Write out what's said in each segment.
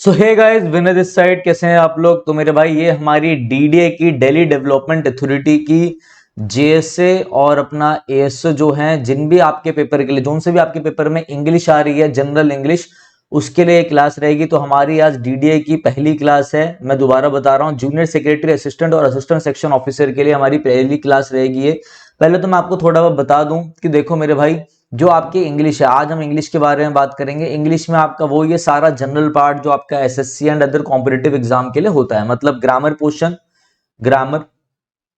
So hey guys, Vinay this side. कैसे हैं आप लोग? तो मेरे भाई, ये हमारी डीडीए की, दिल्ली डेवलपमेंट अथॉरिटी की जेएसए और अपना एएसओ जो है, जिन भी आपके पेपर के लिए, जोन से भी आपके पेपर में इंग्लिश आ रही है, जनरल इंग्लिश, उसके लिए क्लास रहेगी। तो हमारी आज डीडीए की पहली क्लास है। मैं दोबारा बता रहा हूँ, जूनियर सेक्रेटरी असिस्टेंट और असिस्टेंट सेक्शन ऑफिसर के लिए हमारी पहली क्लास रहेगी ये। पहले तो मैं आपको थोड़ा बहुत बता दूं कि देखो मेरे भाई, जो आपकी इंग्लिश है, आज हम इंग्लिश के बारे में बात करेंगे। इंग्लिश में आपका वो ये सारा जनरल पार्ट जो आपका SSC and other competitive exam के लिए होता है, मतलब ग्रामर पोर्शन, ग्रामर,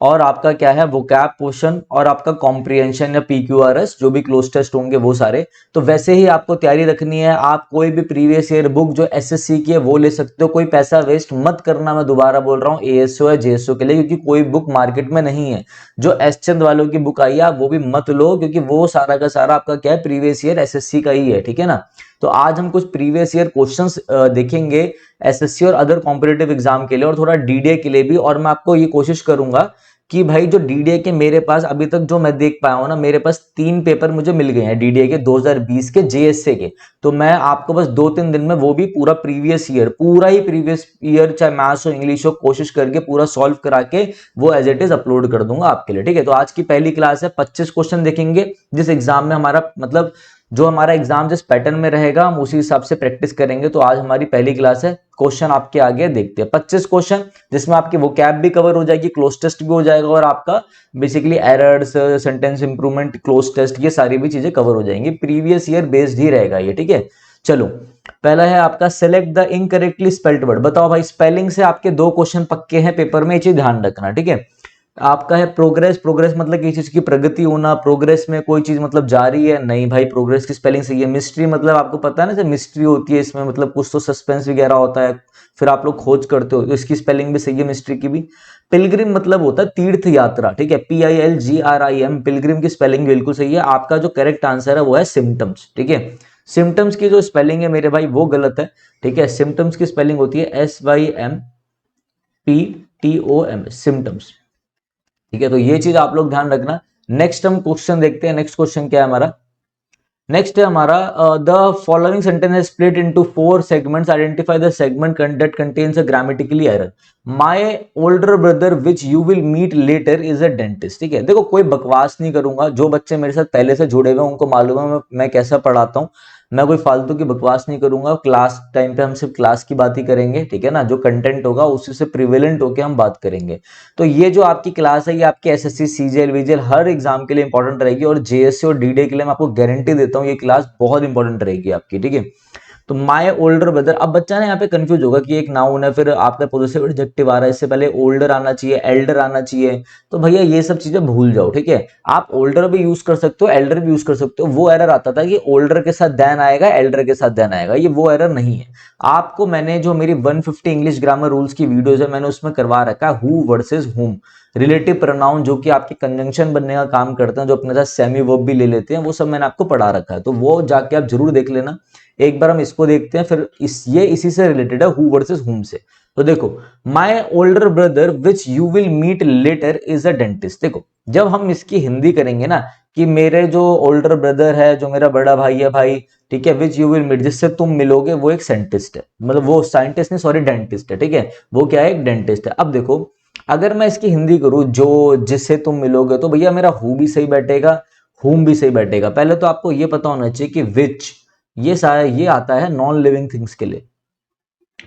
और आपका क्या है वोकैब पोर्शन, और आपका कॉम्प्रिहेंशन या पीक्यूआरएस, जो भी क्लोज टेस्ट होंगे वो सारे। तो वैसे ही आपको तैयारी रखनी है। आप कोई भी प्रीवियस ईयर बुक जो एसएससी की है वो ले सकते हो, कोई पैसा वेस्ट मत करना। मैं दोबारा बोल रहा हूँ, एएसओ है जेएसओ के लिए, क्योंकि कोई बुक मार्केट में नहीं है। जो एस चंद वालों की बुक आई है वो भी मत लो, क्योंकि वो सारा का सारा आपका क्या है, प्रीवियस ईयर एसएससी का ही है, ठीक है ना। तो आज हम कुछ प्रीवियस ईयर क्वेश्चंस देखेंगे एसएससी और अदर कॉम्पिटिटिव एग्जाम के लिए, और थोड़ा डीडीए के लिए भी। और मैं आपको ये कोशिश करूंगा कि भाई, जो डीडीए के मेरे पास अभी तक जो मैं देख पाया हूं ना, मेरे पास 3 पेपर मुझे मिल गए हैं डीडीए के 2020 के जेएसए के। तो मैं आपको बस 2-3 दिन में वो भी पूरा प्रीवियस ईयर, पूरा ही प्रीवियस ईयर, चाहे मैथ्स हो इंग्लिश हो, कोशिश करके पूरा सॉल्व करा के वो एज इट इज अपलोड कर दूंगा आपके लिए, ठीक है। तो आज की पहली क्लास है, 25 क्वेश्चन देखेंगे। जिस एग्जाम में हमारा मतलब, जो हमारा एग्जाम जिस पैटर्न में रहेगा, हम उसी हिसाब से प्रैक्टिस करेंगे। तो आज हमारी पहली क्लास है। क्वेश्चन आपके आगे देखते हैं, 25 क्वेश्चन, जिसमें आपकी वो कैब भी कवर हो जाएगी, क्लोज टेस्ट भी हो जाएगा, और आपका basically errors, sentence improvement, cloze test, ये सारी भी चीजें कवर हो जाएंगी। प्रीवियस ईयर बेस्ड ही रहेगा ये, ठीक है। चलो, पहला है आपका, select the incorrectly spelled word. बताओ भाई, स्पेलिंग से आपके 2 क्वेश्चन पक्के हैं पेपर में, ये चीज ध्यान रखना, ठीक है। आपका है प्रोग्रेस। प्रोग्रेस मतलब किसी चीज की प्रगति होना। प्रोग्रेस में कोई चीज मतलब जारी है, नहीं भाई, प्रोग्रेस की स्पेलिंग सही है। मिस्ट्री मतलब आपको पता है ना, जब मिस्ट्री होती है इसमें, मतलब कुछ तो सस्पेंस वगैरह होता है, फिर आप लोग खोज करते हो, तो इसकी स्पेलिंग भी सही है मिस्ट्री की भी। पिलग्रिम मतलब होता है तीर्थ यात्रा, ठीक है, PILGRIM, पिलग्रिम की स्पेलिंग बिल्कुल सही है। आपका जो करेक्ट आंसर है वो है सिम्टम्स, ठीक है। सिम्टम्स की जो स्पेलिंग है मेरे भाई वो गलत है, ठीक है। सिम्टम्स की स्पेलिंग होती है SYMPTOM, सिम्टम्स, ठीक है। तो ये चीज आप लोग ध्यान रखना। नेक्स्ट हम क्वेश्चन देखते हैं। नेक्स्ट क्वेश्चन क्या है हमारा? नेक्स्ट है हमारा, द फॉलोइंग सेंटेंस है split into 4 segments, identify the segment that contains a grammatically error. My older brother which you will meet later is a dentist, ठीक है। देखो, कोई बकवास नहीं करूंगा। जो बच्चे मेरे साथ पहले से जुड़े हुए हैं उनको मालूम है मैं कैसा पढ़ाता हूँ। मैं कोई फालतू की बकवास नहीं करूंगा। क्लास टाइम पे हम सिर्फ क्लास की बात ही करेंगे, ठीक है ना। जो कंटेंट होगा उसी से प्रिवेलेंट होकर हम बात करेंगे। तो ये जो आपकी क्लास है, ये आपके एसएससी, सीजीएल, वीजीएल हर एग्जाम के लिए इंपॉर्टेंट रहेगी, और जेएससी और डीडीए के लिए मैं आपको गारंटी देता हूँ ये क्लास बहुत इंपॉर्टेंट रहेगी आपकी, ठीक है। तो माय ओल्डर ब्रदर, अब बच्चा ना यहाँ पे कंफ्यूज होगा कि एक नाउन है, फिर आपका पॉजिटिव एडजेक्टिव आ रहा है, इससे पहले ओल्डर आना चाहिए, एल्डर आना चाहिए। तो भैया ये सब चीजें भूल जाओ, ठीक है। आप ओल्डर भी यूज कर सकते हो, एल्डर भी यूज कर सकते हो। वो एरर आता था कि ओल्डर के साथ देन आएगा, एल्डर के साथ देन आएगा, ये वो एरर नहीं है। आपको मैंने जो मेरी 150 इंग्लिश ग्रामर रूल्स की वीडियोज है, मैंने उसमें करवा रखा है हु वर्सेस हुम, रिलेटिव प्रोनाउन जो कि आपके कंजंक्शन बनने का काम करते हैं, जो अपने साथ सेमी वर्ब भी ले लेते हैं, वो सब मैंने आपको पढ़ा रखा है। तो वो जाके आप जरूर देख लेना। एक बार हम इसको देखते हैं, फिर ये इसी से रिलेटेड है, हु वर्सेस हुम से। तो देखो, my older brother which you will meet later is a dentist. देखो, जब हम इसकी हिंदी करेंगे ना, कि मेरे जो ओल्डर ब्रदर है, जो मेरा बड़ा भाई है भाई, ठीक है, विच यू विल मीट, जिससे तुम मिलोगे, वो एक साइंटिस्ट है, मतलब वो साइंटिस्ट नहीं, सॉरी, डेंटिस्ट है, ठीक है। वो क्या है? एक डेंटिस्ट है। अब देखो, अगर मैं इसकी हिंदी करूं, जो जिससे तुम मिलोगे, तो भैया मेरा हु भी सही बैठेगा, हुम भी सही बैठेगा। पहले तो आपको ये पता होना चाहिए कि विच, ये सारा ये आता है नॉन लिविंग थिंग्स के लिए,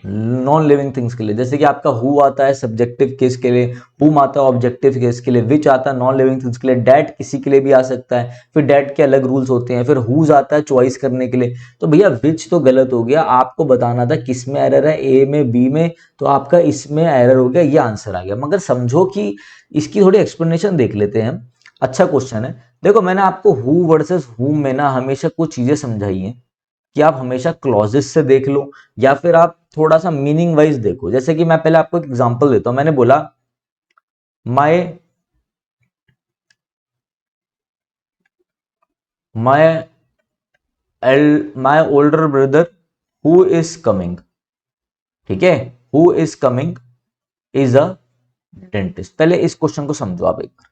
नॉन लिविंग थिंग्स के लिए। जैसे कि आपका हु आता है सब्जेक्टिव केस के लिए, हुम आता है ऑब्जेक्टिव केस के लिए, विच आता है नॉन लिविंग थिंग्स के लिए, डैट किसी के लिए भी आ सकता है, फिर डैट के अलग रूल्स होते हैं, फिर हुज आता है चॉइस करने के लिए। तो भैया विच तो गलत हो गया, आपको बताना था किस में एरर है, ए में, बी में, तो आपका इसमें एरर हो गया, ये आंसर आ गया। मगर समझो कि इसकी थोड़ी एक्सप्लेनेशन देख लेते हैं हम। अच्छा क्वेश्चन है। देखो, मैंने आपको हु वर्सेस हुम में ना हमेशा कुछ चीजें समझाई हैं कि आप हमेशा क्लॉजेस से देख लो, या फिर आप थोड़ा सा मीनिंग वाइज देखो। जैसे कि मैं पहले आपको एक एग्जांपल देता हूं। मैंने बोला my my my older brother who is coming, ठीक है, who is coming is a dentist. पहले इस क्वेश्चन को समझो आप एक बार।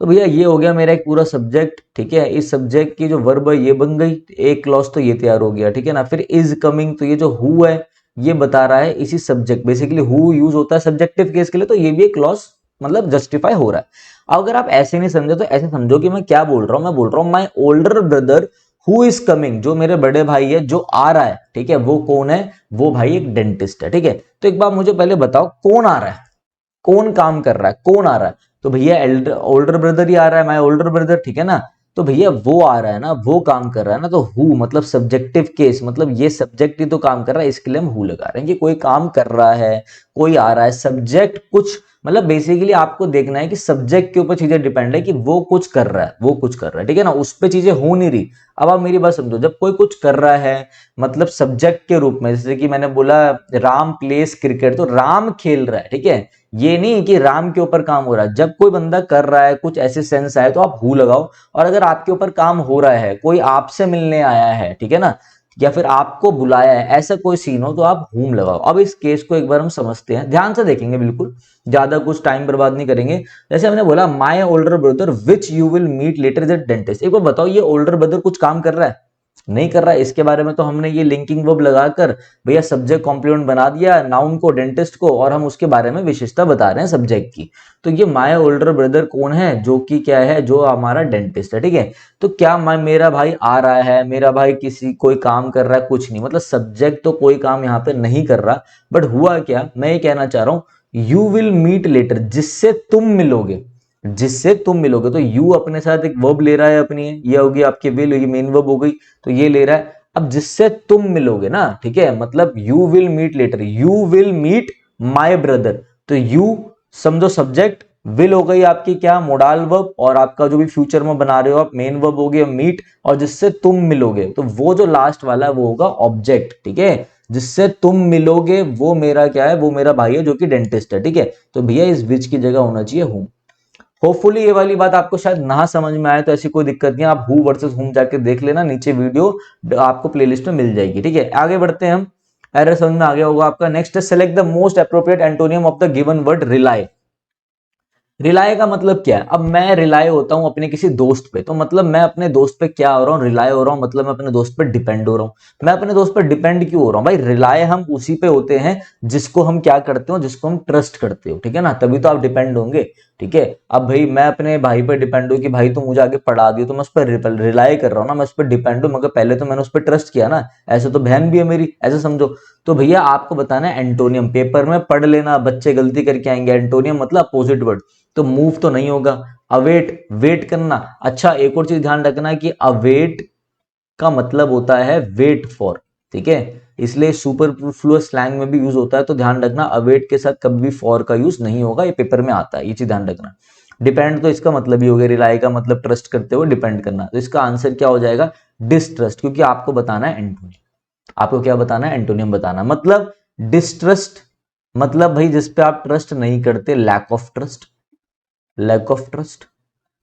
तो भैया ये हो गया मेरा एक पूरा सब्जेक्ट, ठीक है। इस सब्जेक्ट की जो वर्ब है ये बन गई, एक क्लॉज तो ये तैयार हो गया, ठीक है ना। फिर इज कमिंग, तो ये जो हु है ये बता रहा है इसी सब्जेक्ट, बेसिकली हु यूज होता है सब्जेक्टिव केस के लिए, तो ये भी एक क्लॉज मतलब जस्टिफाई हो रहा है। अगर आप ऐसे नहीं समझे तो ऐसे समझो कि मैं क्या बोल रहा हूं, मैं बोल रहा हूं माई older brother who is coming, जो मेरे बड़े भाई है जो आ रहा है, ठीक है, वो कौन है, वो भाई एक डेंटिस्ट है, ठीक है। तो एक बार मुझे पहले बताओ कौन आ रहा है, कौन काम कर रहा है, कौन आ रहा है, तो भैया ओल्डर ब्रदर ही आ रहा है, माई ओल्डर ब्रदर, ठीक है ना। तो भैया वो आ रहा है ना, वो काम कर रहा है ना, तो हु मतलब सब्जेक्टिव केस, मतलब ये सब्जेक्ट ही तो काम कर रहा है, इसके लिए हम हु लगा रहे हैं कि कोई काम कर रहा है, कोई आ रहा है, सब्जेक्ट कुछ, मतलब बेसिकली आपको देखना है कि सब्जेक्ट के ऊपर चीजें डिपेंड है कि वो कुछ कर रहा है, वो कुछ कर रहा है, ठीक है ना, उस पर चीजें हो नहीं रही। अब आप मेरी बात समझो, जब कोई कुछ कर रहा है मतलब सब्जेक्ट के रूप में, जैसे कि मैंने बोला राम प्लेस क्रिकेट, तो राम खेल रहा है, ठीक है, ये नहीं कि राम के ऊपर काम हो रहा है। जब कोई बंदा कर रहा है कुछ ऐसे सेंस आए तो आप हु लगाओ, और अगर आपके ऊपर काम हो रहा है, कोई आपसे मिलने आया है, ठीक है ना, या फिर आपको बुलाया है, ऐसा कोई सीन हो तो आप हुम लगाओ। अब इस केस को एक बार हम समझते हैं, ध्यान से देखेंगे, बिल्कुल ज्यादा कुछ टाइम बर्बाद नहीं करेंगे। जैसे हमने बोला my older brother which you will meet later is dentist, एक बार बताओ ये ओल्डर ब्रदर कुछ काम कर रहा है, नहीं कर रहा है, इसके बारे में तो हमने ये लिंकिंग वर्ब लगाकर भैया सब्जेक्ट कॉम्प्लीमेंट बना दिया नाउन को, डेंटिस्ट को, और हम उसके बारे में विशेषता बता रहे हैं सब्जेक्ट की। तो ये माय ओल्डर ब्रदर कौन है, जो कि क्या है, जो हमारा डेंटिस्ट है, ठीक है। तो क्या मेरा भाई आ रहा है, मेरा भाई किसी कोई काम कर रहा है, कुछ नहीं, मतलब सब्जेक्ट तो कोई काम यहाँ पे नहीं कर रहा, बट हुआ क्या, मैं ये कहना चाह रहा हूं यू विल मीट लेटर, जिससे तुम मिलोगे, जिससे तुम मिलोगे, तो यू अपने साथ एक वर्ब ले रहा है अपनी, ये होगी आपकी विल, ये मेन वर्ब हो गई, तो ये ले रहा है। अब जिससे तुम मिलोगे ना, ठीक है, मतलब you will meet later, you will meet my brother, तो यू समझो सब्जेक्ट, विल हो गई आपकी क्या मोडाल वर्ब, और आपका जो भी फ्यूचर में बना रहे हो आप मेन वर्ब हो गया मीट, और जिससे तुम मिलोगे, तो वो जो लास्ट वाला है वो होगा ऑब्जेक्ट, ठीक है। जिससे तुम मिलोगे वो मेरा क्या है, वो मेरा भाई है जो कि डेंटिस्ट है, ठीक है। तो भैया इस विच की जगह होना चाहिए हूं। होपफुली ये वाली बात आपको शायद ना समझ में आए तो ऐसी कोई दिक्कत नहीं, आप हु वर्सेस हुम जाके देख लेना, नीचे वीडियो आपको प्लेलिस्ट में मिल जाएगी, ठीक है। आगे बढ़ते हैं हम, एरर समझ में आ गया होगा आपका। नेक्स्ट है select the most appropriate antonym of the given word rely. Rely का मतलब क्या है, अब मैं रिलाय होता हूं अपने किसी दोस्त पे, तो मतलब मैं अपने दोस्त पे क्या हो रहा हूं, रिलाय हो रहा हूं, मतलब मैं अपने दोस्त पे डिपेंड हो रहा हूं। मैं अपने दोस्त पे डिपेंड क्यों हो रहा हूं भाई, रिलाय हम उसी पे होते हैं जिसको हम क्या करते हो, जिसको हम ट्रस्ट करते हो, ठीक है ना, तभी तो आप डिपेंड होंगे, ठीक है। अब भाई मैं अपने भाई पे डिपेंड हूं कि भाई तुम मुझे आगे पढ़ा दियो, तो मैं उस पर रिलाय कर रहा हूं ना, मैं उस पर डिपेंड हूं, मगर पहले तो मैंने उस पर ट्रस्ट किया ना, ऐसे तो बहन भी है मेरी, ऐसे समझो। तो भैया आपको बताना है एंटोनियम, पेपर में पढ़ लेना, बच्चे गलती करके आएंगे, एंटोनियम मतलब अपोजिट वर्ड, तो मूव तो नहीं होगा, अवेट वेट करना। अच्छा एक और चीज ध्यान रखना कि अवेट का मतलब होता है वेट फॉर, ठीक है, इसलिए सुपरफ्लुअस स्लैंग में भी यूज होता है, तो ध्यान रखना अवेट के साथ कभी भी फॉर का यूज नहीं होगा, ये पेपर में आता है, ये चीज ध्यान रखना। डिपेंड तो इसका मतलब ही हो गया, रिलाई का मतलब ट्रस्ट करते हुए डिपेंड करना, तो इसका आंसर क्या हो जाएगा, डिस्ट्रस्ट, क्योंकि आपको बताना है एंटोनियम, आपको क्या बताना है, एंटोनियम बताना, मतलब डिस्ट्रस्ट, मतलब भाई जिस पे आप ट्रस्ट नहीं करते, lack of trust, lack of trust.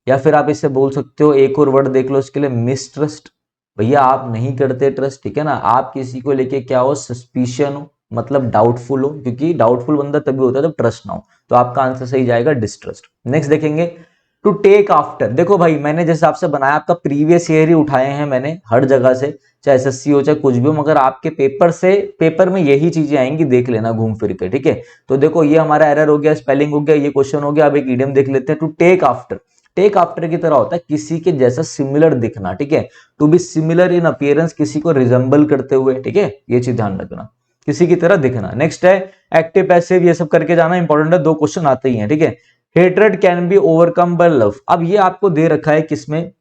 या फिर आप इसे बोल सकते हो, एक और वर्ड देख लो इसके लिए, मिसट्रस्ट, भैया आप नहीं करते ट्रस्ट, ठीक है ना, आप किसी को लेके क्या हो, सस्पिशियन हो, मतलब डाउटफुल हो, क्योंकि डाउटफुल बंदा तभी होता है जब ट्रस्ट ना हो, तो आपका आंसर सही जाएगा डिस्ट्रस्ट। नेक्स्ट देखेंगे, टू टेक आफ्टर, देखो भाई मैंने जिस हिसाब से बनाया, आपका प्रीवियस ईयर ही उठाए हैं मैंने हर जगह से, चाहे एसएससी हो चाहे कुछ भी हो, मगर आपके पेपर से, पेपर में यही चीजें आएंगी, देख लेना घूम फिर के, ठीक है। तो देखो ये हमारा एरर हो गया, स्पेलिंग हो गया, ये क्वेश्चन हो गया। अब एक इडियम देख लेते हैं, to take after, take after की तरह होता है किसी के जैसा सिमिलर दिखना, ठीक है, to be similar in appearance, किसी को रिजेंबल करते हुए, ठीक है, ये चीज ध्यान रखना, किसी की तरह दिखना। नेक्स्ट है एक्टिव पैसिव, ये सब करके जाना इंपॉर्टेंट है, दो क्वेश्चन आते ही हैं, ठीक है। Hatred can be overcome bye love, अब ये आपको दे रखा है किसमें,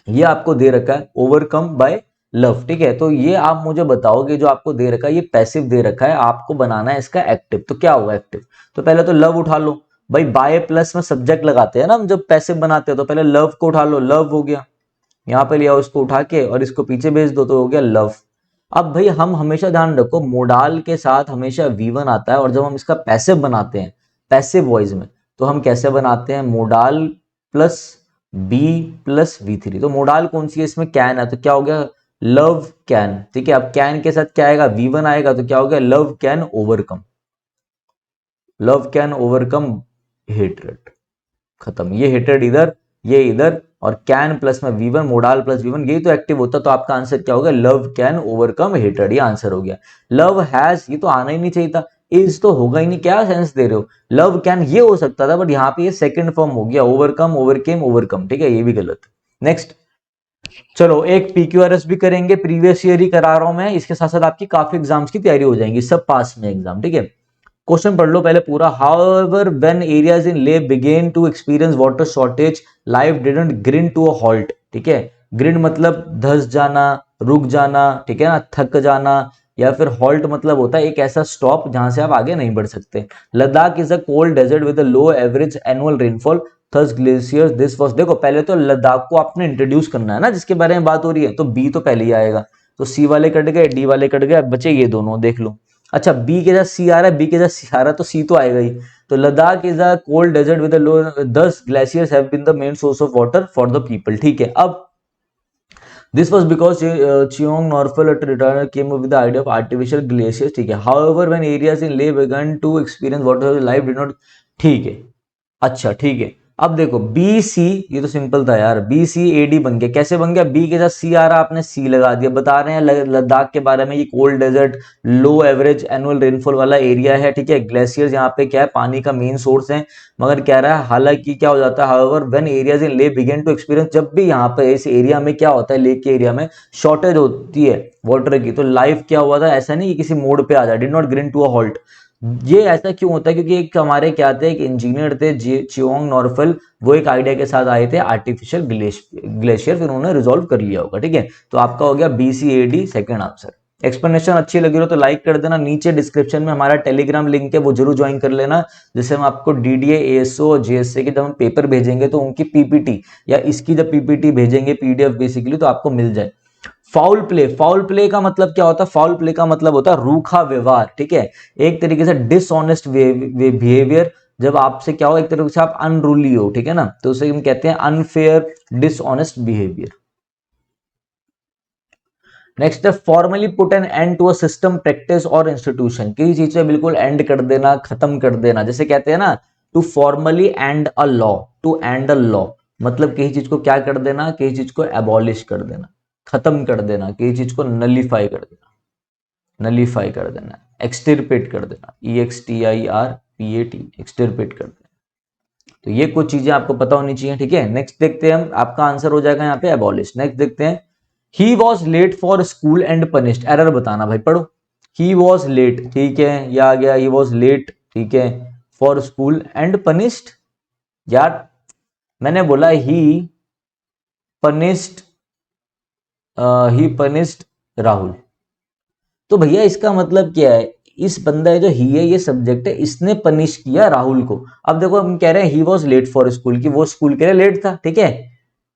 ये आपको दे रखा है ओवरकम बाय लव, ठीक है। तो ये आप मुझे बताओगे जो आपको दे रखा है, ये पैसिव दे रखा है, आपको बनाना है इसका एक्टिव, तो क्या होगा एक्टिव, तो पहले तो लव उठा लो भाई, बाय प्लस में सब्जेक्ट लगाते हैं ना हम जब पैसिव बनाते हैं, तो पहले लव को उठा लो, लव हो गया, यहां पे लिया उसको उठा के और इसको पीछे भेज दो, तो हो गया लव। अब भाई हम हमेशा ध्यान रखो, मोडाल के साथ हमेशा V1 आता है, और जब हम इसका पैसिव बनाते हैं पैसिव वॉइस में, तो हम कैसे बनाते हैं, modal plus B plus V3, तो मोडाल कौन सी है इसमें, कैन है, तो क्या हो गया लव कैन, ठीक है। अब कैन के साथ क्या आएगा, V1 आएगा, तो क्या हो गया love can overcome, love can overcome hatred, खत्म, ये हेट्रेड इधर, ये इधर, और कैन प्लस में V1 मोडाल प्लस V1 यही तो एक्टिव होता, तो आपका आंसर क्या होगा, लव कैन ओवरकम हेटर्ड, ये आंसर हो गया। लव हैज ये तो आना ही नहीं चाहिए था, इज तो होगा ही नहीं, क्या सेंस दे रहे हो, लव कैन ये हो सकता था, बट यहाँ पे ये सेकंड फॉर्म हो गया, ओवरकम ओवरकेम ओवरकम, ठीक है, ये भी गलत। नेक्स्ट चलो एक PQRS भी करेंगे, प्रीवियस ईयर ही करा रहा हूं मैं, इसके साथ साथ आपकी काफी एग्जाम्स की तैयारी हो जाएंगी, सब पास में एग्जाम, ठीक है। क्वेश्चन पढ़ लो पहले पूरा। However when areas in Leh began to experience water shortage life didn't grind to a halt, ठीक है। ग्रिंड मतलब धस जाना, रुक जाना, ठीक है ना, थक जाना, या फिर हॉल्ट मतलब होता है एक ऐसा स्टॉप जहां से आप आगे नहीं बढ़ सकते। Ladakh is a cold desert with a low average annual rainfall thus glaciers this was, देखो पहले तो लद्दाख को आपने इंट्रोड्यूस करना है ना, जिसके बारे में बात हो रही है, तो बी तो पहले ही आएगा, तो सी वाले कट गए, डी वाले कट गए, बचे ये दोनों, देख लो। अच्छा बी के साथ सी आ रहा है, बी के साथ सी आ रहा है, तो सी तो आएगा ही। तो Ladakh is a cold desert with low, 10 glaciers have been the main source of water for the people, ठीक है। अब this was because Chewang Norphel retire came up with the idea of artificial glaciers, ठीक है। However when areas in Leh began to experience water life did not, ठीक है। अच्छा ठीक है, अब देखो बी सी, ये तो सिंपल था यार, बी सी ए डी बन गया, कैसे बन गया, बी के साथ सी आ रहा, आपने सी लगा दिया, बता रहे हैं लद्दाख के बारे में, ये कोल्ड डेजर्ट लो एवरेज एनुअल रेनफॉल वाला एरिया है, ठीक है। ग्लेशियर्स यहाँ पे क्या है, पानी का मेन सोर्स है, मगर कह रहा है हालांकि क्या हो जाता है, हाउएवर व्हेन एरियाज इन ले बिगिन टू एक्सपीरियंस, जब भी यहाँ पे इस एरिया में क्या होता है, लेक के एरिया में शॉर्टेज होती है वाटर की, तो लाइफ क्या हुआ था, ऐसा नहीं कि किसी मोड पे आ जाए, did not grind to a halt. ये ऐसा क्यों होता है, क्योंकि एक हमारे क्या थे, एक इंजीनियर थे चियोंग नॉर्फल, वो एक आइडिया के साथ आए थे आर्टिफिशियल ग्लेशियर, फिर उन्होंने रिजॉल्व कर लिया होगा, ठीक है। तो आपका हो गया BCAD सेकंड आंसर। एक्सप्लेनेशन अच्छी लगी हो तो लाइक कर देना, नीचे डिस्क्रिप्शन में हमारा टेलीग्राम लिंक है, वो जरूर ज्वाइन कर लेना, जिससे हम आपको DDA ASO और JSA के जब हम पेपर भेजेंगे तो उनकी PPT या इसकी जब PPT भेजेंगे PDF बेसिकली, तो आपको मिल जाए। फाउल प्ले, फाउल प्ले का मतलब क्या होता है, फाउल प्ले का मतलब होता है रूखा व्यवहार, ठीक है। एक तरीके से डिसऑनेस्ट बिहेवियर, जब आपसे क्या हो, एक तरीके से आप अनरूली हो, ठीक है ना, तो उसे हम कहते हैं अनफेयर डिसऑनेस्ट बिहेवियर। नेक्स्ट है formally put an end to a system practice और इंस्टीट्यूशन, किसी चीज से बिल्कुल एंड कर देना, खत्म कर देना, जैसे कहते हैं ना to formally end a law, to end a law मतलब किसी चीज को क्या कर देना, किसी चीज को एबॉलिश कर देना, खत्म कर देना, किसी चीज को नलीफाई कर देना, नलीफाई कर देना, एक्सटिरपेट कर देना, EXTIRPAT, एक्सटिरपेट कर देना। तो ये कुछ चीजें आपको पता होनी चाहिए, ठीक है। नेक्स्ट देखते हैं हम, आपका आंसर हो जाएगा यहाँ पे एबॉलिश। नेक्स्ट देखते हैं, he was late for school and punished, error बताना भाई, पढ़ो। ही वॉज लेट, ठीक है, ये आ गया, ही वॉज लेट, ठीक है, फॉर स्कूल एंड पनिश्ड, यार मैंने बोला पनिश्ड ही पनिश्ड राहुल, तो भैया इसका मतलब क्या है, इस बंदा जो ही है, ये सब्जेक्ट है, इसने पनिश किया राहुल को। अब देखो हम कह रहे हैं he was late for school, की वो स्कूल के लिए लेट था, ठीक है।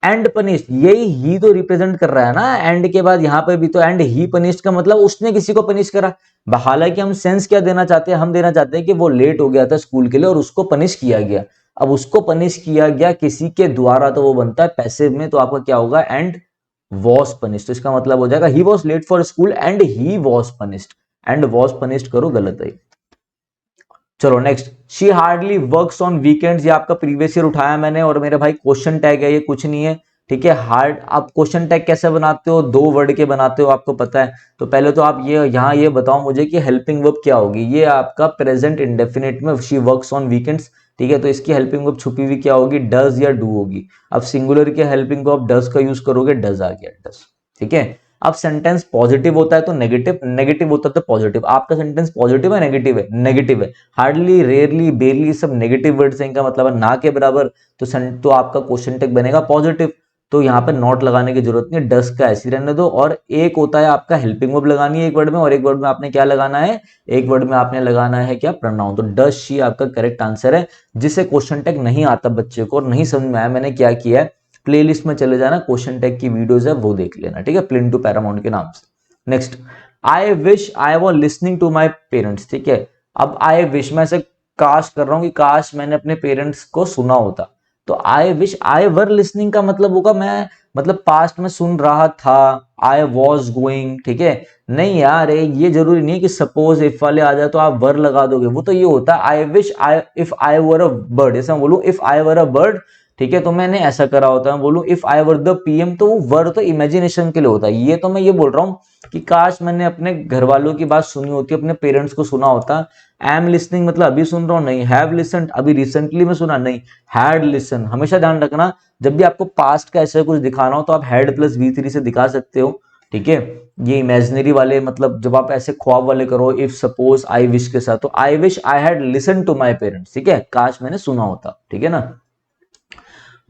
एंड पनिश, यही ही तो रिप्रेजेंट कर रहा है ना, एंड के बाद यहां पर भी तो एंड ही पनिश का मतलब उसने किसी को पनिश करा। हालांकि हम सेंस क्या देना चाहते हैं, हम देना चाहते हैं कि वो लेट हो गया था स्कूल के लिए और उसको पनिश किया गया। अब उसको पनिश किया गया किसी के द्वारा, तो वो बनता है पैसिव में, तो आपका क्या होगा, एंड वॉज पनिश्ड, तो इसका मतलब हो जाएगा he was late for school and he was punished, and was punished करो, गलत है। चलो next, she hardly works on weekends, ये आपका प्रीवियस ईयर उठाया मैंने, और मेरे भाई क्वेश्चन टैग है, ये कुछ नहीं है, ठीक है। हार्ड, आप क्वेश्चन टैग कैसे बनाते हो, 2 वर्ड के बनाते हो, आपको पता है। तो पहले तो आप ये यहाँ ये बताओ मुझे कि हेल्पिंग वर्ब क्या होगी, ये आपका प्रेजेंट इंडेफिनिट में शी वर्क्स ऑन वीकेंड्स, ठीक है, तो इसकी हेल्पिंग वर्ब छुपी हुई क्या होगी, डज या डू होगी। अब सिंगुलर के हेल्पिंग वर्ब डज का यूज करोगे, डज आ गया, डज, ठीक है। अब सेंटेंस पॉजिटिव होता है तो नेगेटिव, नेगेटिव होता है तो पॉजिटिव। आपका सेंटेंस पॉजिटिव है नेगेटिव है, नेगेटिव है। हार्डली, रेयरली, बेरली सब नेगेटिव वर्ड्स हैं, इनका मतलब है ना के बराबर, तो आपका क्वेश्चन टैग बनेगा पॉजिटिव, तो यहाँ पे नॉट लगाने की जरूरत नहीं, डस का ऐसे रहने दो। और एक होता है आपका हेल्पिंग वर्ब लगानी है एक वर्ड में, और एक वर्ड में आपने क्या लगाना है, एक वर्ड में आपने लगाना है क्या, प्रोनाउन। तो डस शी आपका करेक्ट आंसर है। जिसे क्वेश्चन टैग नहीं आता बच्चे को और नहीं समझ में आया, मैंने क्या किया है, प्लेलिस्ट में चले जाना, क्वेश्चन टैग की वीडियोस है वो देख लेना, ठीक है, प्लेन टू पैरामाउंट के नाम से। Next, I wish I was listening to my parents, ठीक है। अब आई विश, मैं ऐसे काश कर रहा हूं कि काश मैंने अपने पेरेंट्स को सुना होता, तो I wish, I were listening का मतलब होगा मैं, मतलब पास्ट में सुन रहा था, आई वॉज गोइंग, ठीक है। नहीं यार, ये जरूरी नहीं है कि सपोज इफ वाले आ जाए तो आप वर लगा दोगे, वो तो ये होता है आई wish I if I were a bird, जैसे मैं बोलूं if I were a bird, ठीक है, तो मैंने ऐसा करा होता है, बोलूं if I were the PM, तो वो वर तो इमेजिनेशन के लिए होता है। ये तो मैं ये बोल रहा हूँ कि काश मैंने अपने घर वालों की बात सुनी होती, अपने पेरेंट्स को सुना होता। आई एम लिसनिंग मतलब अभी सुन रहा हूँ नहीं, हैव लिसन्ड अभी रिसेंटली में सुना नहीं, हैड लिसन। हमेशा ध्यान रखना जब भी आपको पास्ट का ऐसा कुछ दिखाना हो तो आप हैड प्लस V3 से दिखा सकते हो, ठीक है। ये इमेजिनरी वाले मतलब जब आप ऐसे ख्वाब वाले करो, इफ सपोज आई विश के साथ, तो I wish I had listen to my parents, ठीक है, काश मैंने सुना होता, ठीक है ना।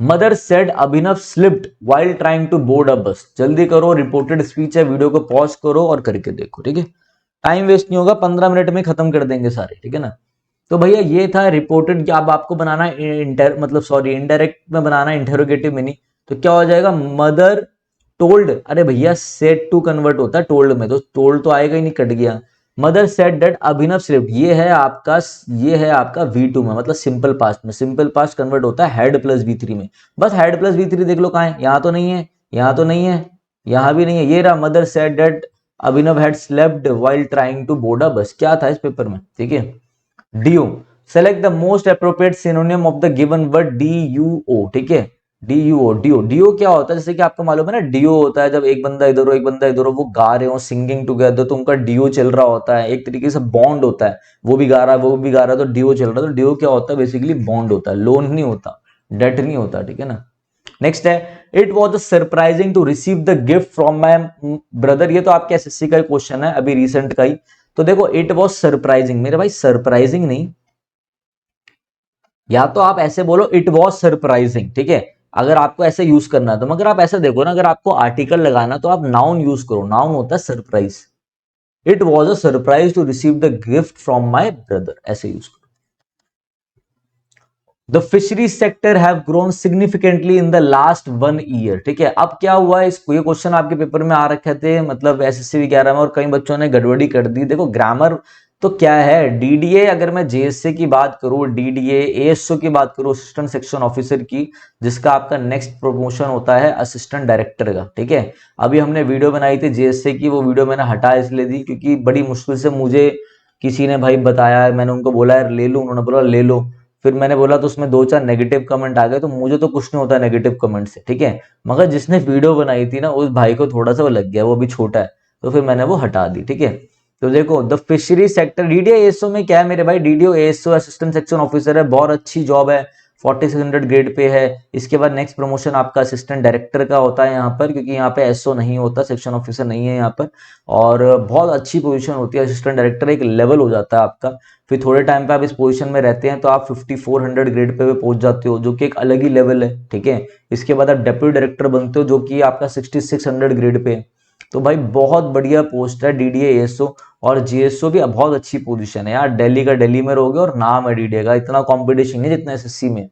Mother said Abhinav slipped while trying to board a bus. जल्दी करो, रिपोर्टेड स्पीच है, वीडियो को पॉज करो और करके देखो, ठीक है, टाइम वेस्ट नहीं होगा, 15 मिनट में खत्म कर देंगे सारे, ठीक है ना। तो भैया ये था रिपोर्टेड, अब आपको बनाना इंटर मतलब सॉरी इनडायरेक्ट में बनाना, इंटरोगेटिव में नहीं। तो क्या हो जाएगा, मदर टोल्ड, अरे भैया सेड टू कन्वर्ट होता है टोल्ड में, तो टोल्ड तो आएगा ही नहीं, कट गया। Mother said that Abhinav slipped, ये है आपका V2 में, मतलब सिंपल पास्ट में। सिंपल पास्ट कन्वर्ट होता है हेड प्लस V3 में। बस हेड प्लस V3 देख लो कहाँ है, यहाँ तो नहीं है, यहाँ तो नहीं है, यहाँ भी नहीं है, ये रहा mother said that Abhinav had slapped while trying to board a bus. क्या था इस पेपर में, ठीक है। Duo, select the most appropriate synonym of the given word DUO, ठीक है। DUO, डीओ क्या होता है, जैसे कि आपको मालूम है ना, डीओ होता है जब एक बंदा इधर हो एक बंदा इधर हो, वो गा रहे हो सिंगिंग टुगेदर, तो उनका डीओ चल रहा होता है, एक तरीके से बॉन्ड होता है, वो भी गा रहा है वो भी गा रहा है, तो डीओ चल रहा है। तो डीओ क्या होता है, बेसिकली बॉन्ड होता है, लोन नहीं होता, डेट नहीं होता, ठीक है ना। नेक्स्ट है, it was surprising to receive the gift from my brother. ये तो आपके एसएससी का क्वेश्चन है, अभी रिसेंट का ही। तो देखो इट वॉज सरप्राइजिंग, मेरे भाई सरप्राइजिंग नहीं, या तो आप ऐसे बोलो इट वॉज सरप्राइजिंग, ठीक है, अगर आपको ऐसे यूज करना है तो। मगर आप ऐसा देखो ना, अगर आपको आर्टिकल लगाना तो आप नाउन यूज करो, नाउन होता है surprise. It was a surprise to receive the gift from my brother, ऐसे यूज करो। The fishery sector have grown significantly in the last 1 year, ठीक है। अब क्या हुआ है, इसको ये क्वेश्चन आपके पेपर में आ रखे थे, मतलब एसएससी 11 में, और कई बच्चों ने गड़बड़ी कर दी। देखो ग्रामर तो क्या है, डीडीए, अगर मैं जेएससी की बात करूं, डीडीए एएसओ की बात करूं, असिस्टेंट सेक्शन ऑफिसर की, जिसका आपका नेक्स्ट प्रमोशन होता है असिस्टेंट डायरेक्टर का, ठीक है। अभी हमने वीडियो बनाई थी जेएससी की, वो वीडियो मैंने हटा इसलिए दी क्योंकि बड़ी मुश्किल से मुझे किसी ने भाई बताया, मैंने उनको बोला यार ले लो, उन्होंने बोला ले लो। फिर मैंने बोला तो उसमें 2-4 नेगेटिव कमेंट आ गए, तो मुझे तो कुछ नहीं होता नेगेटिव कमेंट से, ठीक है। मगर जिसने वीडियो बनाई थी ना, उस भाई को थोड़ा सा वो लग गया, वो भी छोटा है, तो फिर मैंने वो हटा दी, ठीक है। तो देखो the fishery sector, DDO ASO में क्या है मेरे भाई, DDO ASO assistant section officer है, बहुत अच्छी जॉब है, 4600 ग्रेड पे है। इसके बाद नेक्स्ट प्रमोशन आपका असिस्टेंट डायरेक्टर का होता है यहाँ पर, क्योंकि यहाँ पे एसओ नहीं होता, सेक्शन ऑफिसर नहीं है यहाँ पर, और बहुत अच्छी पोजीशन होती है, असिस्टेंट डायरेक्टर एक लेवल हो जाता है आपका। फिर थोड़े टाइम पे आप इस पोजीशन में रहते हैं तो आप 5400 ग्रेड पे पहुंच जाते हो, जो कि एक अलग ही लेवल है, ठीक है। इसके बाद आप डेप्यूटी डायरेक्टर बनते हो, जो कि आपका 6600 ग्रेड पे। तो भाई बहुत बढ़िया पोस्ट है डीडीए एएसओ, और जीएसओ भी बहुत अच्छी पोजीशन है यार, दिल्ली का दिल्ली में रहोगे, और नाम है डीडीए का, इतना कंपटीशन नहीं जितना एसएससी में।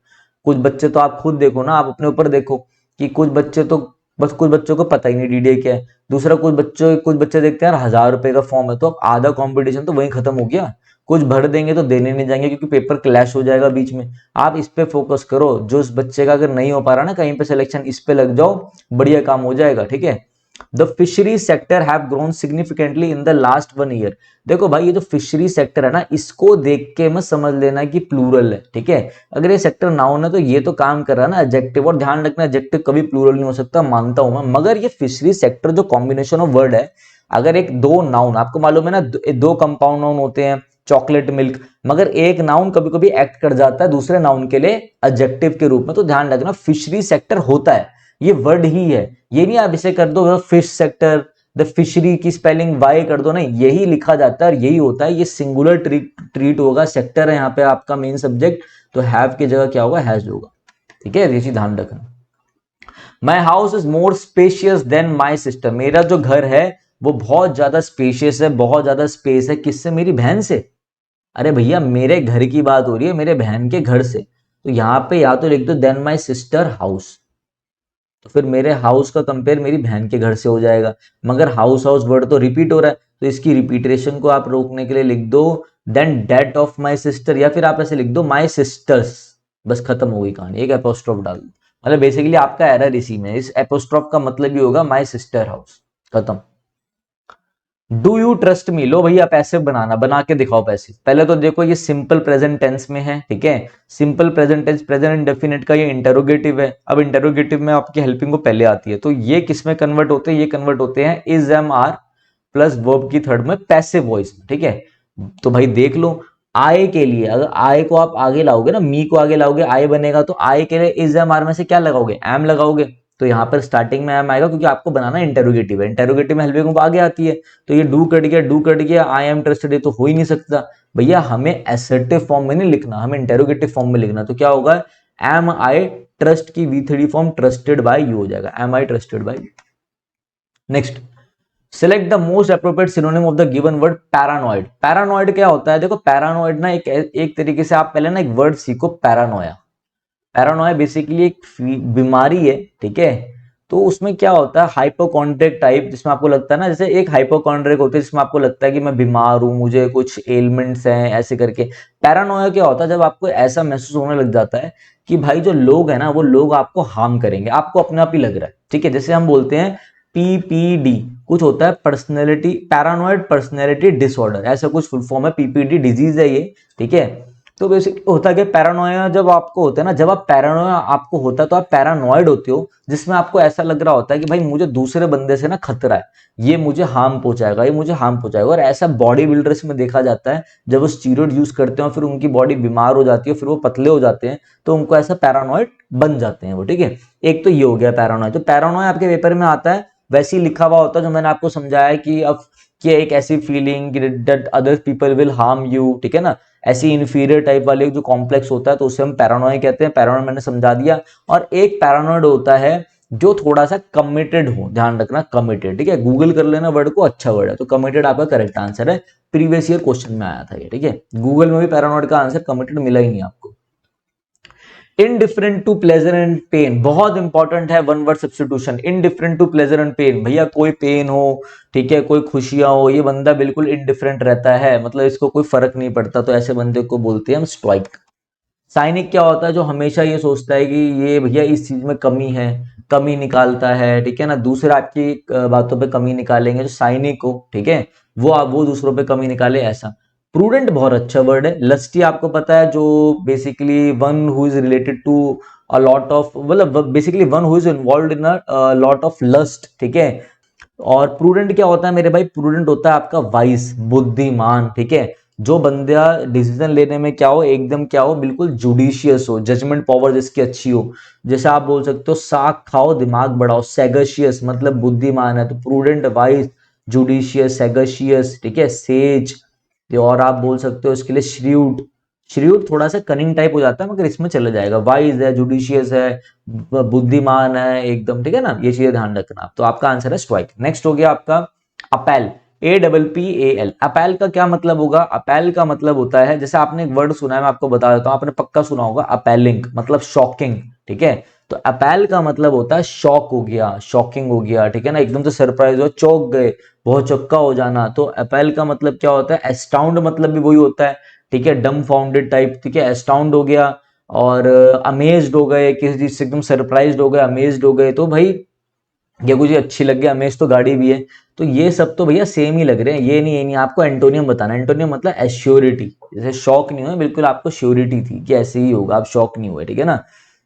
कुछ बच्चे तो आप खुद देखो ना, आप अपने ऊपर देखो कि कुछ बच्चे तो, बस कुछ बच्चों को पता ही नहीं डीडीए क्या है। दूसरा कुछ बच्चे देखते हैं यार 1000 रुपए का फॉर्म है, तो अब आधा कंपटीशन तो वहीं खत्म हो गया। कुछ भर देंगे तो देने नहीं जाएंगे क्योंकि पेपर क्लैश हो जाएगा बीच में। आप इस पे फोकस करो, जो उस बच्चे का अगर नहीं हो पा रहा ना कहीं पे सिलेक्शन, इस पे लग जाओ, बढ़िया काम हो जाएगा, ठीक है। The fishery sector have grown significantly in the last 1 year. देखो भाई ये जो फिशरी सेक्टर है ना, इसको देख के मत समझ लेना कि प्लूरल है, ठीक है। अगर ये सेक्टर नाउन है तो ये तो काम कर रहा है ना एडजेक्टिव, और ध्यान रखना एडजेक्टिव कभी प्लूरल नहीं हो सकता, मानता हूं मैं, मगर ये फिशरी सेक्टर जो कॉम्बिनेशन ऑफ वर्ड है, अगर एक दो नाउन, आपको मालूम है ना, दो कंपाउंड नाउन होते हैं, चॉकलेट मिल्क, मगर एक नाउन कभी कभी एक्ट कर जाता है दूसरे नाउन के लिए एडजेक्टिव के रूप में, तो ध्यान रखना फिशरी सेक्टर होता है, ये वर्ड ही है। ये नहीं आप इसे कर दो फिश सेक्टर, द फिशरी की स्पेलिंग वाई कर दो, नहीं, यही लिखा जाता है और यही होता है, ये सिंगुलर ट्रीट होगा, सेक्टर है यहाँ पे आपका मेन सब्जेक्ट, तो हैव की जगह क्या होगा, हैज होगा, ठीक है, ये चीज ध्यान रखना। My house is more spacious than my sister, मेरा जो घर है वो बहुत ज्यादा स्पेशियस है, बहुत ज्यादा स्पेस है, किससे, मेरी बहन से। अरे भैया मेरे घर की बात हो रही है, मेरे बहन के घर से, तो यहाँ पे या तो लिख दो देन माई सिस्टर हाउस, तो फिर मेरे हाउस का कंपेयर मेरी बहन के घर से हो जाएगा। मगर हाउस हाउस वर्ड तो रिपीट हो रहा है, तो इसकी रिपीटेशन को आप रोकने के लिए लिख दो than that of my sister, या फिर आप ऐसे लिख दो माई सिस्टर्स, बस खत्म हो गई कहानी, एक एपोस्ट्रोफ डाल दो। मतलब बेसिकली आपका एरर इसी में, इस एपोस्ट्रोफ का मतलब ही होगा माई सिस्टर हाउस, खत्म। डू यू ट्रस्ट मी, लो भैया पैसिव बनाना, बना के दिखाओ पैसिव। पहले तो देखो ये सिंपल प्रेजेंट टेंस में है, ठीक है, simple present tense, present indefinite का ये इंटेरोगेटिव है। अब इंटेरोगेटिव में आपकी हेल्पिंग को पहले आती है, तो ये किस में कन्वर्ट होते हैं, ये कन्वर्ट होते हैं is am are plus verb की थर्ड में पैसिव वॉइस में, ठीक है। तो भाई देख लो, आय के लिए अगर आय को आप आगे लाओगे ना, मी को आगे लाओगे आय बनेगा, तो आय के लिए इज एम आर में से क्या लगाओगे, एम लगाओगे। तो यहाँ पर स्टार्टिंग में एम आएगा क्योंकि आपको बनाना इंटेरोगेटिव है, इंटेरोगेटिव में हेल्पिंग आगे आती है। तो ये डू कट गया, डू कट गया, आई एम ट्रस्टेड, तो हो ही नहीं सकता भैया। हमें असर्टिव फॉर्म में नहीं लिखना, हमें इंटेरोगेटिव फॉर्म में लिखना। तो क्या होगा, एम आई ट्रस्ट की V3 form trusted by you हो जाएगा, am I trusted by you. Next, select the most appropriate synonym of the given word paranoid. Paranoid क्या होता है, देखो पैरानॉइड ना एक तरीके से आप पहले ना एक वर्ड सीखो, पैरानोया। पैरानोया बेसिकली एक बीमारी है, ठीक है। तो उसमें क्या होता है, हाइपोकॉन्ड्रिक टाइप, जिसमें आपको लगता है ना, जैसे एक हाइपोकॉन्ड्रिक होती है जिसमें आपको लगता है कि मैं बीमार हूं, मुझे कुछ एलिमेंट्स हैं ऐसे करके। पैरानोया क्या होता है, जब आपको ऐसा महसूस होने लग जाता है कि भाई जो लोग है ना, वो लोग आपको हार्म करेंगे, आपको अपने आप ही लग रहा है, ठीक है। जैसे हम बोलते हैं PPD, कुछ होता है पर्सनैलिटी, पैरानॉइड पर्सनैलिटी डिसऑर्डर, ऐसा कुछ फुल फॉर्म है, PPD डिजीज है ये, ठीक है। तो बेसिक होता है कि पैरानोया जब आपको होता है ना, जब आप पैरानोया आपको होता है तो आप पैरानॉइड होते हो, जिसमें आपको ऐसा लग रहा होता है कि भाई मुझे दूसरे बंदे से ना खतरा है, ये मुझे हार्म पहुंचाएगा, ये मुझे हार्म पहुंचाएगा। और ऐसा बॉडी बिल्डर्स में देखा जाता है, जब वो स्टीरॉइड यूज करते हैं फिर उनकी बॉडी बीमार हो जाती है, फिर वो पतले हो जाते हैं, तो उनको ऐसा पैरानॉइड बन जाते हैं वो, ठीक है। एक तो ये हो गया पैरानॉइड। तो पैरानॉइड आपके पेपर में आता है, वैसे ही लिखा हुआ होता है जो मैंने आपको समझाया कि अब कि एक ऐसी feeling that other people will harm you, ठीक है ना, ऐसी इंफीरियर टाइप वाले जो कॉम्प्लेक्स होता है, तो उसे हम पैरानॉइड कहते हैं। पैरानॉइड मैंने समझा दिया। और एक पैरानॉइड होता है जो थोड़ा सा कमिटेड हो, ध्यान रखना कमिटेड, ठीक है, गूगल कर लेना वर्ड को, अच्छा वर्ड है। तो कमिटेड आपका करेक्ट आंसर है, प्रीवियस ईयर क्वेश्चन में आया था ये, ठीक है। गूगल में भी पैरानॉइड का आंसर कमिटेड मिला ही नहीं आपको। Indifferent to pleasure and pain, बहुत इंपॉर्टेंट है one word substitution. Indifferent to pleasure and pain, भैया कोई पेन हो, ठीक है, कोई खुशियां हो, ये बंदा बिल्कुल इनडिफरेंट रहता है, मतलब इसको कोई फर्क नहीं पड़ता, तो ऐसे बंदे को बोलते हैं हम स्टोइक। साइनिक क्या होता है, जो हमेशा ये सोचता है कि ये भैया इस चीज में कमी है, कमी निकालता है, ठीक है ना, दूसरे आपकी बातों पे कमी निकालेंगे, जो साइनिक हो, ठीक है, वो दूसरों पे कमी निकाले, ऐसा। प्रूडेंट बहुत अच्छा वर्ड है। लस्टी आपको पता है, जो basically one who is related to a lot of, मतलब basically one who is involve in a lot of lust, ठीक है। और प्रूडेंट क्या होता है मेरे भाई, प्रूडेंट होता है आपका वाइस, बुद्धिमान, ठीक है। जो बंदा डिसीजन लेने में क्या हो, एकदम क्या हो, बिल्कुल जुडिशियस हो, जजमेंट पावर जिसकी अच्छी हो। जैसे आप बोल सकते हो साग खाओ दिमाग बढ़ाओ, सैगशियस मतलब बुद्धिमान है, तो प्रूडेंट, वाइस, जुडिशियस, सैगशियस, ठीक है, सेज। और आप बोल सकते हो इसके लिए श्रीउड। श्रीउड थोड़ा सा कनिंग टाइप हो जाता है, मगर इसमें चले जाएगा। वाइज है, जुडिशियस है, बुद्धिमान है एकदम, ठीक है ना, ये चीजें ध्यान रखना। तो आपका आंसर है स्ट्राइक। नेक्स्ट हो गया आपका अपेल, APPAL। अपेल का क्या मतलब होगा, अपेल का मतलब होता है, जैसे आपने एक वर्ड सुना है, मैं आपको बता देता हूं, आपने पक्का सुना होगा, अपेलिंग मतलब शॉकिंग, ठीक है। तो अपेल का मतलब होता है शॉक हो गया, शॉकिंग हो गया, ठीक है ना, एकदम से सरप्राइज हो, चौंक गए, बहुत चौक्का हो जाना। तो अपेल का मतलब क्या होता है, एस्टाउंड मतलब भी वही होता है, ठीक है, डम फाउंडेड टाइप, ठीक है, एस्टाउंड हो गया। और अमेज्ड हो गए, किसी चीज से एकदम सरप्राइज्ड हो गए, अमेज्ड हो गए, तो भाई ये कुछ अच्छी लग गई, अमेज तो गाड़ी भी है। तो ये सब तो भैया सेम ही लग रहे हैं, ये नहीं आपको एंटोनियम बताना। एंटोनियम मतलब एश्योरिटी, जैसे शॉक नहीं हुआ, बिल्कुल आपको श्योरिटी थी कि ऐसे ही होगा, आप शॉक नहीं हुए, ठीक है ना।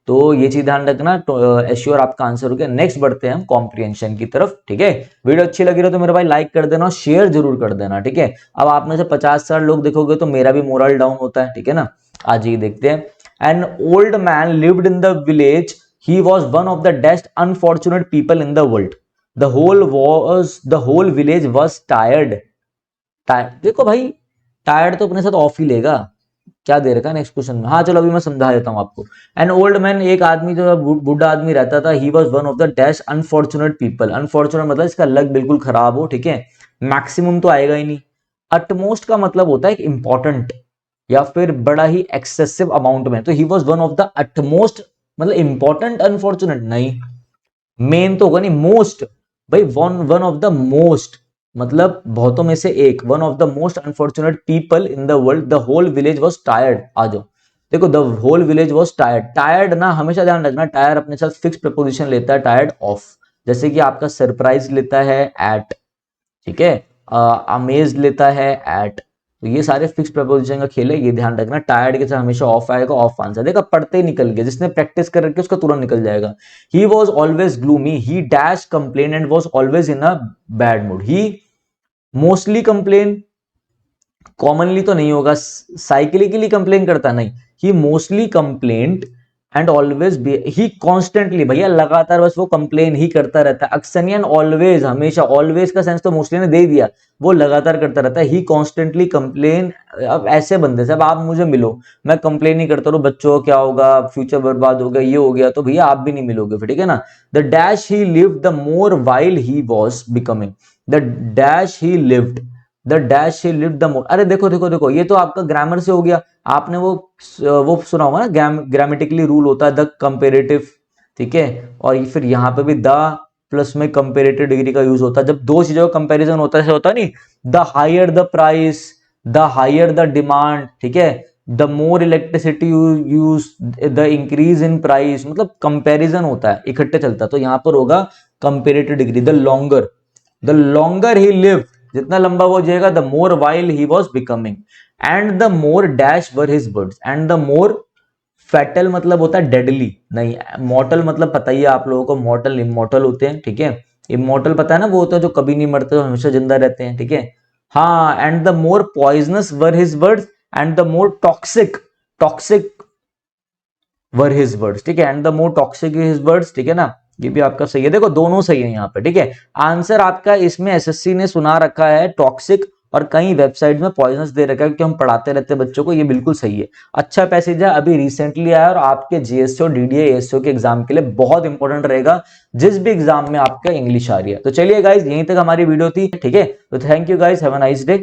तो ये चीज ध्यान रखना, तो एश्योर आपका आंसर हो गया। नेक्स्ट बढ़ते हैं हम कॉम्प्रिहेंशन की तरफ, ठीक है। वीडियो अच्छी लगी रहो तो मेरे भाई लाइक कर देना और शेयर जरूर कर देना, ठीक है। अब आप में से 50 लोग देखोगे तो मेरा भी मोरल डाउन होता है, ठीक है ना। आज ये देखते हैं। An old man lived in the village, he was one of the best unfortunate people in the world. The whole village was tired. देखो भाई, टायर्ड तो अपने साथ ऑफ ही लेगा, क्या दे रखा है नेक्स्ट क्वेश्चन में। हाँ चलो अभी मैं समझा देता हूँ आपको। एन ओल्ड मैन, एक आदमी जो बूढ़ा आदमी रहता था, ही was one of the dash unfortunate people. Unfortunate मतलब इसका लक बिल्कुल खराब हो, ठीक है। मैक्सिमम तो आएगा ही नहीं। अटमोस्ट का मतलब होता है इंपॉर्टेंट या फिर बड़ा ही एक्सेसिव अमाउंट में, तो he was one of the utmost मतलब इंपॉर्टेंट, अनफॉर्चुनेट नहीं, मेन तो होगा नहीं, मोस्ट। भाई one one of the most मतलब बहुतों में से एक, one of the most unfortunate people in the world, the whole village was tired. आ जाओ, देखो the whole village was tired. Tired ना हमेशा ध्यान रखना, टायर अपने साथ फिक्स प्रपोजिशन लेता है, टायर्ड ऑफ। जैसे कि आपका सरप्राइज लेता है एट, ठीक है, अमेज लेता है एट। तो ये सारे फिक्स प्रपोजिशन का खेल है, ये ध्यान रखना। टायर्ड के साथ हमेशा ऑफ आएगा, ऑफ आंसर। देखा, पढ़ते ही निकल गया, जिसने प्रैक्टिस कर रखी है उसका तुरंत निकल जाएगा। He was always gloomy, he dash complain and was always in a bad mood. He mostly complain, commonly तो नहीं होगा, साइक्लिकली कंप्लेन करता नहीं। He mostly complaint and always he constantly, भैया लगातार बस वो कंप्लेन ही करता रहता है। अक्सनियन ऑलवेज, हमेशा, ऑलवेज का सेंस तो मोस्टली ने दे दिया, वो लगातार करता रहता है। He constantly complain. अब ऐसे बंदे से अब आप मुझे मिलो, मैं कंप्लेन ही करता रहूं, बच्चों क्या होगा, फ्यूचर बर्बाद हो गया, ये हो गया, तो भैया आप भी नहीं मिलोगे फिर, ठीक है ना। The dash he lived the more while he was becoming, the dash he lived, the dash he lived the more. अरे देखो देखो देखो, ये तो आपका ग्रामर से हो गया। आपने वो सुना होगा ना, ग्रामेटिकली रूल होता है द कंपेरेटिव, ठीक है। और फिर यहाँ पे भी द प्लस में कंपेरेटिव डिग्री का यूज होता है जब दो चीजों का कंपैरिजन होता है, होता नहीं, the higher the price, the higher the demand, ठीक है, the more electricity use, the increase in price, मतलब कंपैरिजन होता है, इकट्ठे चलता है। तो यहां पर होगा comparative degree. The longer he live, जितना लंबा वो जिएगा, the more while he was becoming, and the more dash were his words, and the more fatal मतलब होता है डेडली नहीं, मॉर्टल मतलब पता ही है आप लोगों को, मॉर्टल इमॉर्टल होते हैं, ठीक है। इमॉर्टल पता है ना, वो होता है जो कभी नहीं मरते, हमेशा जिंदा रहते हैं, ठीक है। हाँ, and the more poisonous were his words, and the more toxic, toxic were his words, ठीक है, and the more toxic his words, ठीक है ना। ये भी आपका सही है, देखो दोनों सही है यहाँ पे, ठीक है। आंसर आपका इसमें एसएससी ने सुना रखा है टॉक्सिक, और कई वेबसाइट में पॉइजनस दे रखा है, क्योंकि हम पढ़ाते रहते हैं बच्चों को, ये बिल्कुल सही है। अच्छा पैसेज है, अभी रिसेंटली आया, और आपके जीएसओ डीडीए एएसओ के एग्जाम के लिए बहुत इंपॉर्टेंट रहेगा, जिस भी एग्जाम में आपका इंग्लिश आ रही है। तो चलिए गाइज, यहीं तक हमारी वीडियो थी, ठीक है। तो thank you guys, have a nice day.